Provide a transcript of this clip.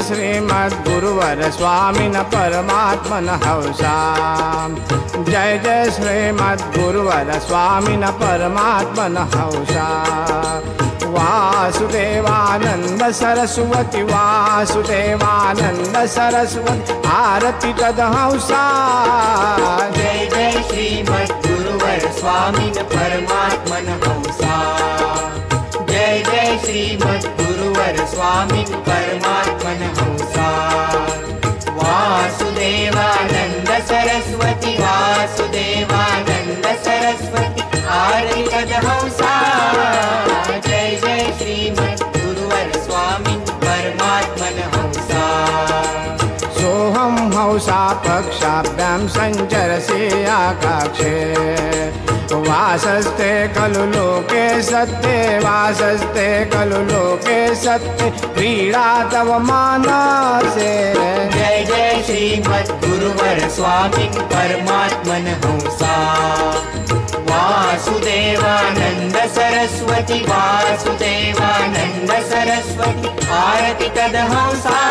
श्रीमद्गुरुवर स्वामिन परमात्मन हंसा। जय जय श्रीमद्गुरुवर स्वामिन परमात्मन हंसा। वासुदेवानंद सरस्वती वासुदेवानंद सरस्वती आरती तदहंसा। जय जय श्रीमद्गुरुवर स्वामिन परमात्मन हंसा। जय जय श्रीमद्गुरुवर स्वामिन परमात्मन हंसा। वासुदेवानंद सरस्वती वासुदेवानंद सरस्वती आरती तदहंसा। जय जय श्रीमद्गुरुवर स्वामिन परमात्मन हंसा। सोहम हंसा पक्षाभ्यां संचरसि आकाक्षे। वासस्ते खलु लोके सत्ये वासस्ते खलु लोके सत्ये क्रीडा तव मानसे। जय जय श्रीमद्गुरुवर स्वामिन परमात्मन हंसा। वासुदेवानंद सरस्वती वासुदेवानंद सरस्वती आरती तदहंसा।